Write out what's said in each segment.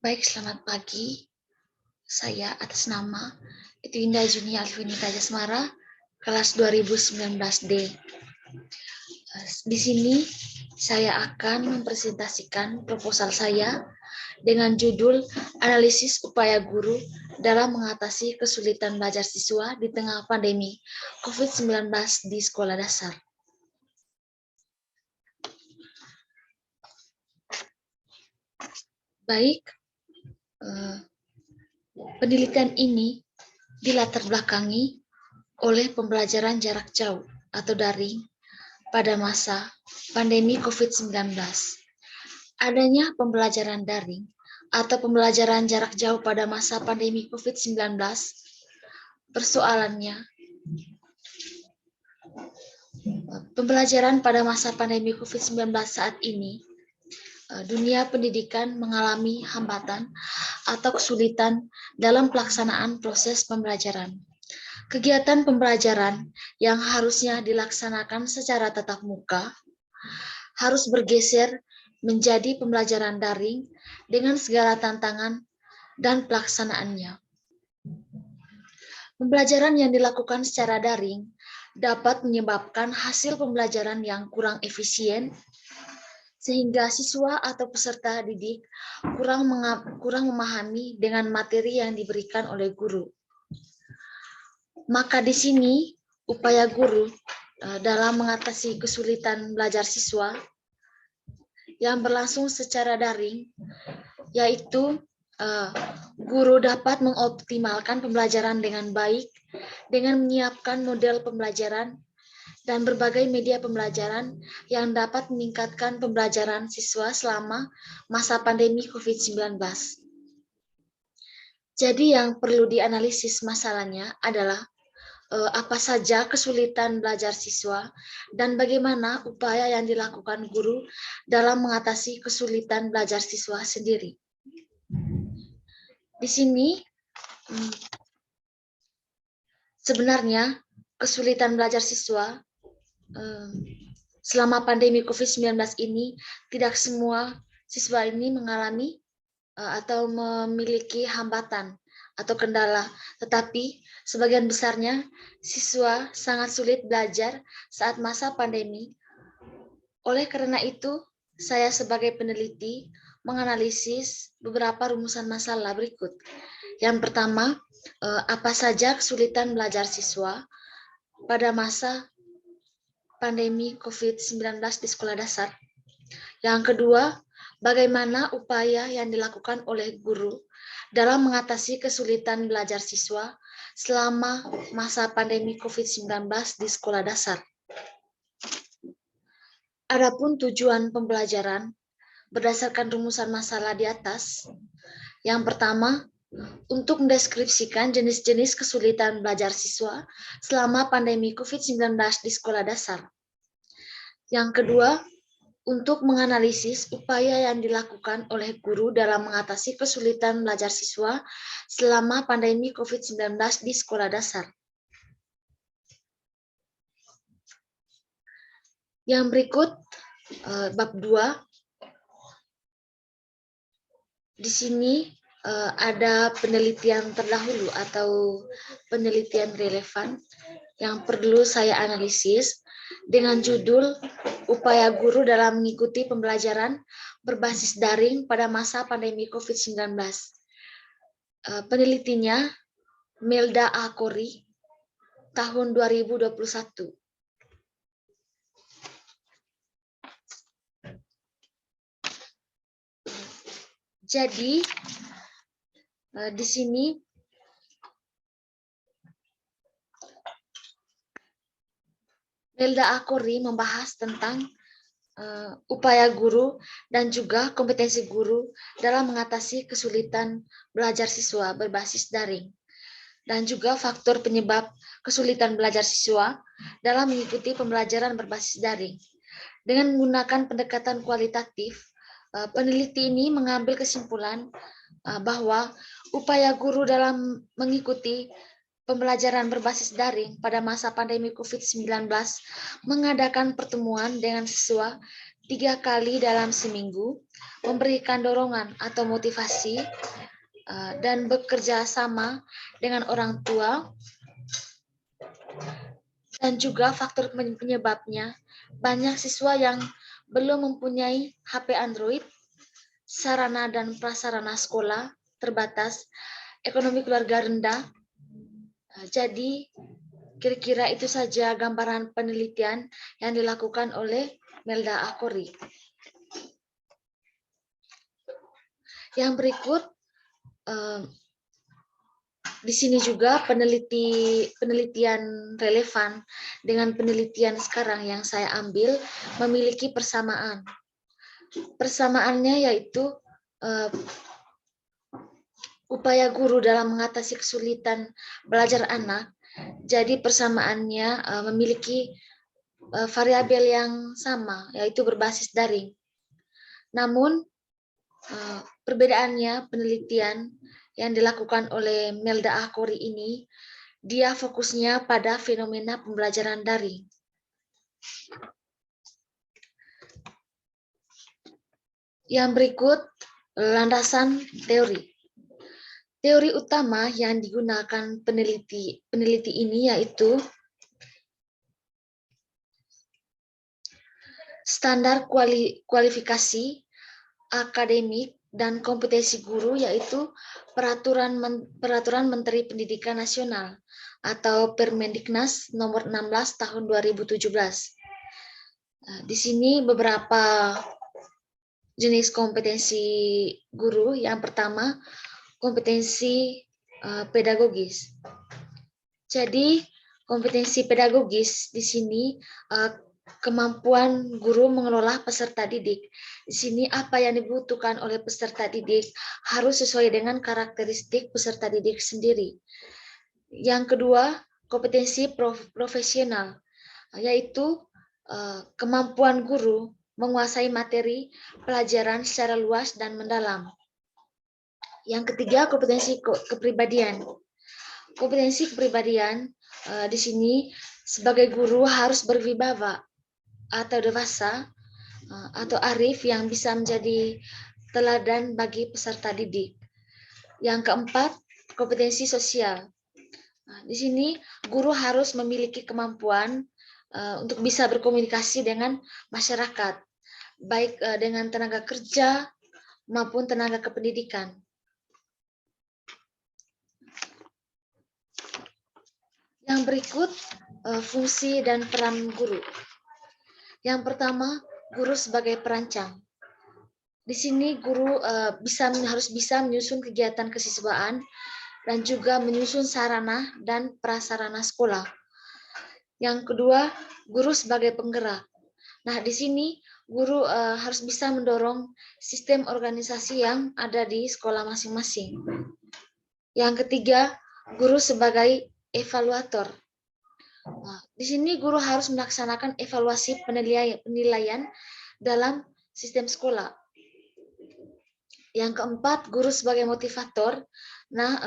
Baik, selamat pagi. Saya atas nama Itwinda Juni Alvinita Jasmara, kelas 2019D. Di sini saya akan mempresentasikan proposal saya dengan judul Analisis Upaya Guru dalam Mengatasi Kesulitan Belajar Siswa di Tengah Pandemi COVID-19 di Sekolah Dasar. Baik, penelitian ini dilatar belakangi oleh pembelajaran jarak jauh atau daring pada masa pandemi COVID-19. Adanya pembelajaran daring atau pembelajaran jarak jauh pada masa pandemi COVID-19, persoalannya, pembelajaran pada masa pandemi COVID-19 saat ini, dunia pendidikan mengalami hambatan atau kesulitan dalam pelaksanaan proses pembelajaran. Kegiatan pembelajaran yang harusnya dilaksanakan secara tatap muka harus bergeser menjadi pembelajaran daring dengan segala tantangan dan pelaksanaannya. Pembelajaran yang dilakukan secara daring dapat menyebabkan hasil pembelajaran yang kurang efisien, sehingga siswa atau peserta didik kurang memahami dengan materi yang diberikan oleh guru. Maka di sini upaya guru dalam mengatasi kesulitan belajar siswa yang berlangsung secara daring, yaitu guru dapat mengoptimalkan pembelajaran dengan baik dengan menyiapkan model pembelajaran dan berbagai media pembelajaran yang dapat meningkatkan pembelajaran siswa selama masa pandemi COVID-19. Jadi yang perlu dianalisis masalahnya adalah apa saja kesulitan belajar siswa dan bagaimana upaya yang dilakukan guru dalam mengatasi kesulitan belajar siswa sendiri. Di sini sebenarnya kesulitan belajar siswa selama pandemi COVID-19 ini tidak semua siswa ini mengalami atau memiliki hambatan atau kendala, tetapi sebagian besarnya siswa sangat sulit belajar saat masa pandemi. Oleh karena itu, saya sebagai peneliti menganalisis beberapa rumusan masalah berikut. Yang pertama, apa saja kesulitan belajar siswa pada masa pandemi COVID-19 di sekolah dasar. Yang kedua, bagaimana upaya yang dilakukan oleh guru dalam mengatasi kesulitan belajar siswa selama masa pandemi COVID-19 di sekolah dasar. Adapun tujuan pembelajaran berdasarkan rumusan masalah di atas, yang pertama, untuk mendeskripsikan jenis-jenis kesulitan belajar siswa selama pandemi COVID-19 di sekolah dasar. Yang kedua, untuk menganalisis upaya yang dilakukan oleh guru dalam mengatasi kesulitan belajar siswa selama pandemi COVID-19 di sekolah dasar. Yang berikut, bab 2. Di sini ada penelitian terdahulu atau penelitian relevan yang perlu saya analisis dengan judul Upaya Guru dalam Mengikuti Pembelajaran Berbasis Daring pada Masa Pandemi COVID-19. Penelitinya Melda Akori, tahun 2021. Jadi, di sini Melda Akori membahas tentang upaya guru dan juga kompetensi guru dalam mengatasi kesulitan belajar siswa berbasis daring dan juga faktor penyebab kesulitan belajar siswa dalam mengikuti pembelajaran berbasis daring. Dengan menggunakan pendekatan kualitatif, peneliti ini mengambil kesimpulan bahwa upaya guru dalam mengikuti pembelajaran berbasis daring pada masa pandemi COVID-19 mengadakan pertemuan dengan siswa 3 kali dalam seminggu, memberikan dorongan atau motivasi, dan bekerja sama dengan orang tua, dan juga faktor penyebabnya, banyak siswa yang belum mempunyai HP Android, sarana dan prasarana sekolah terbatas, ekonomi keluarga rendah. Jadi kira-kira itu saja gambaran penelitian yang dilakukan oleh Melda Akori. Yang berikut, di sini juga penelitian relevan dengan penelitian sekarang yang saya ambil memiliki persamaan. Persamaannya yaitu upaya guru dalam mengatasi kesulitan belajar anak. Jadi persamaannya memiliki variabel yang sama, yaitu berbasis daring. Namun perbedaannya penelitian yang dilakukan oleh Melda Akori ini, dia fokusnya pada fenomena pembelajaran daring. Yang berikut, landasan teori. Teori utama yang digunakan peneliti ini yaitu standar kualifikasi akademik dan kompetensi guru, yaitu Peraturan Menteri Pendidikan Nasional atau Permendiknas nomor 16 tahun 2017. Di sini beberapa jenis kompetensi guru. Yang pertama, kompetensi pedagogis. Jadi kompetensi pedagogis di sini kemampuan guru mengelola peserta didik. Di sini apa yang dibutuhkan oleh peserta didik harus sesuai dengan karakteristik peserta didik sendiri. Yang kedua, kompetensi profesional, yaitu kemampuan guru menguasai materi pelajaran secara luas dan mendalam. Yang ketiga, kompetensi kepribadian. Kompetensi kepribadian di sini sebagai guru harus berwibawa atau dewasa atau arif yang bisa menjadi teladan bagi peserta didik. Yang keempat, kompetensi sosial. Di sini guru harus memiliki kemampuan untuk bisa berkomunikasi dengan masyarakat, baik dengan tenaga kerja maupun tenaga kependidikan. Yang berikut, fungsi dan peran guru. Yang pertama, guru sebagai perancang. Di sini guru harus bisa menyusun kegiatan kesiswaan dan juga menyusun sarana dan prasarana sekolah. Yang kedua, guru sebagai penggerak. Nah, di sini guru harus bisa mendorong sistem organisasi yang ada di sekolah masing-masing. Yang ketiga, guru sebagai evaluator. Nah, di sini guru harus melaksanakan evaluasi penilaian dalam sistem sekolah. Yang keempat, guru sebagai motivator. Nah,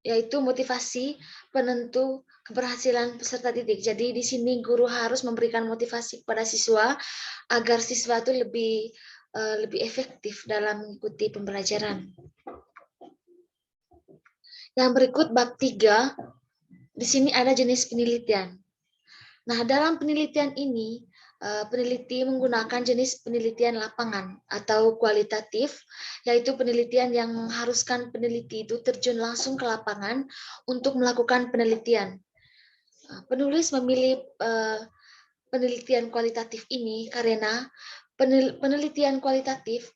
yaitu motivasi penentu keberhasilan peserta didik. Jadi di sini guru harus memberikan motivasi kepada siswa agar siswa itu lebih efektif dalam mengikuti pembelajaran. Yang berikut bab 3. Di sini ada jenis penelitian. Nah, dalam penelitian ini, peneliti menggunakan jenis penelitian lapangan atau kualitatif, yaitu penelitian yang mengharuskan peneliti itu terjun langsung ke lapangan untuk melakukan penelitian. Penulis memilih penelitian kualitatif ini karena penelitian kualitatif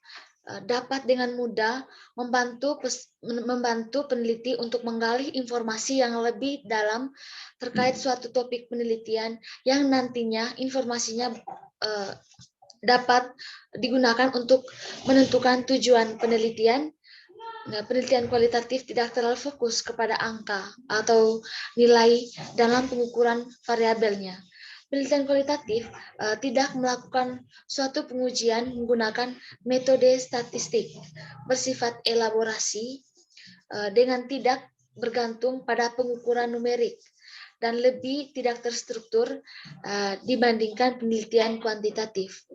dapat dengan mudah membantu peneliti untuk menggali informasi yang lebih dalam terkait suatu topik penelitian yang nantinya informasinya dapat digunakan untuk menentukan tujuan penelitian. Nah, penelitian kualitatif tidak terlalu fokus kepada angka atau nilai dalam pengukuran variabelnya. Penelitian kualitatif tidak melakukan suatu pengujian menggunakan metode statistik, bersifat elaborasi dengan tidak bergantung pada pengukuran numerik dan lebih tidak terstruktur dibandingkan penelitian kuantitatif.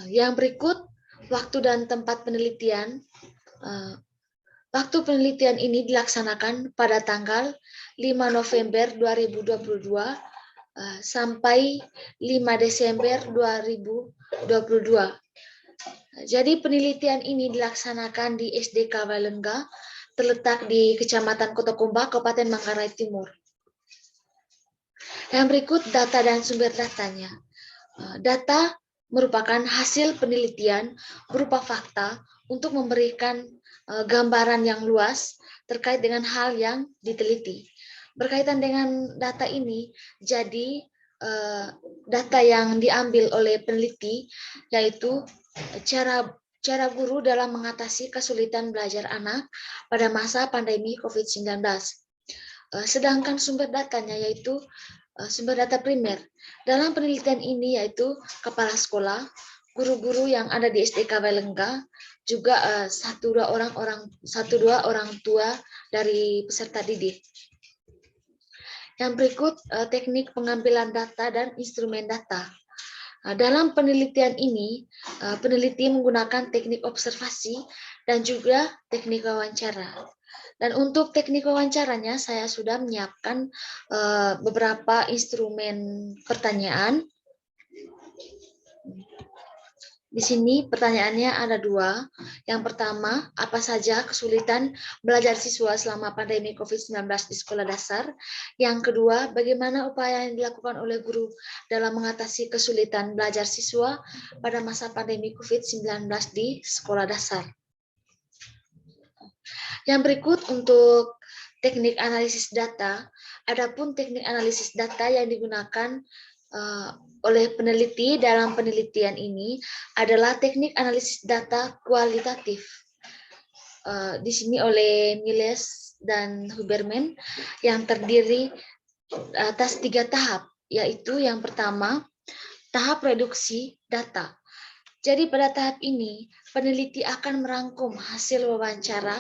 Yang berikut, waktu dan tempat penelitian. Waktu penelitian ini dilaksanakan pada tanggal 5 November 2022 sampai 5 Desember 2022. Jadi penelitian ini dilaksanakan di SDK Walengga, terletak di Kecamatan Kotokomba, Kabupaten Manggarai Timur. Yang berikut data dan sumber datanya. Data merupakan hasil penelitian berupa fakta untuk memberikan gambaran yang luas terkait dengan hal yang diteliti. Berkaitan dengan data ini, jadi data yang diambil oleh peneliti yaitu cara guru dalam mengatasi kesulitan belajar anak pada masa pandemi COVID-19. Sedangkan sumber datanya yaitu sumber data primer. Dalam penelitian ini yaitu kepala sekolah, guru-guru yang ada di SDK Walengga, juga satu dua orang tua dari peserta didik. Yang berikut teknik pengambilan data dan instrumen data. Dalam penelitian ini, peneliti menggunakan teknik observasi dan juga teknik wawancara. Dan untuk teknik wawancaranya, saya sudah menyiapkan beberapa instrumen pertanyaan. Di sini pertanyaannya ada dua. Yang pertama, apa saja kesulitan belajar siswa selama pandemi COVID-19 di sekolah dasar? Yang kedua, bagaimana upaya yang dilakukan oleh guru dalam mengatasi kesulitan belajar siswa pada masa pandemi COVID-19 di sekolah dasar? Yang berikut untuk teknik analisis data, adapun teknik analisis data yang digunakan oleh peneliti dalam penelitian ini adalah teknik analisis data kualitatif. Di sini oleh Miles dan Huberman yang terdiri atas 3 tahap, yaitu yang pertama, tahap reduksi data. Jadi pada tahap ini, peneliti akan merangkum hasil wawancara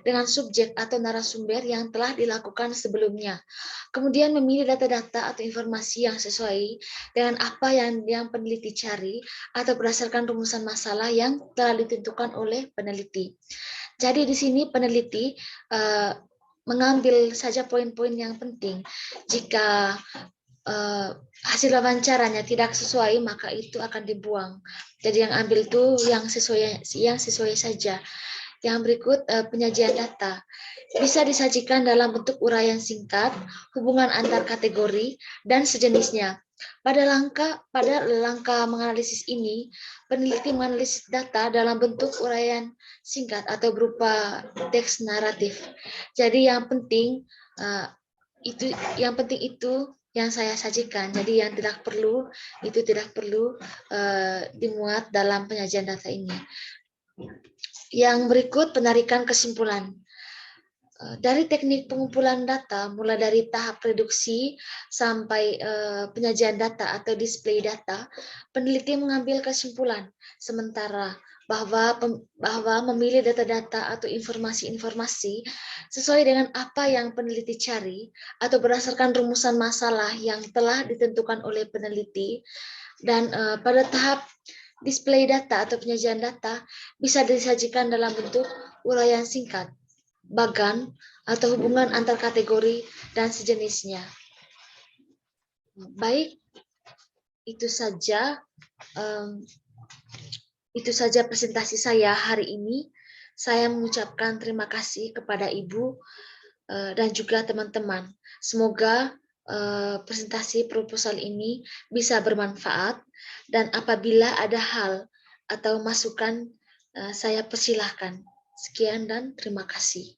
dengan subjek atau narasumber yang telah dilakukan sebelumnya. Kemudian memilih data-data atau informasi yang sesuai dengan apa yang peneliti cari atau berdasarkan rumusan masalah yang telah ditentukan oleh peneliti. Jadi di sini peneliti mengambil saja poin-poin yang penting. Jika hasil wawancaranya tidak sesuai, maka itu akan dibuang. Jadi yang ambil itu yang sesuai saja. Yang berikut penyajian data bisa disajikan dalam bentuk uraian singkat, hubungan antar kategori dan sejenisnya. Pada langkah menganalisis ini, peneliti menganalisis data dalam bentuk uraian singkat atau berupa teks naratif. Jadi yang penting itu yang saya sajikan. Jadi yang tidak perlu dimuat dalam penyajian data ini. Yang berikut penarikan kesimpulan. Dari teknik pengumpulan data, mulai dari tahap reduksi sampai penyajian data atau display data, peneliti mengambil kesimpulan sementara bahwa memilih data-data atau informasi-informasi sesuai dengan apa yang peneliti cari atau berdasarkan rumusan masalah yang telah ditentukan oleh peneliti, dan pada tahap display data atau penyajian data bisa disajikan dalam bentuk uraian singkat, bagan, atau hubungan antar kategori dan sejenisnya. Baik, itu saja presentasi saya hari ini. Saya mengucapkan terima kasih kepada Ibu dan juga teman-teman. Semoga presentasi proposal ini bisa bermanfaat, dan apabila ada hal atau masukan saya persilahkan. Sekian dan terima kasih.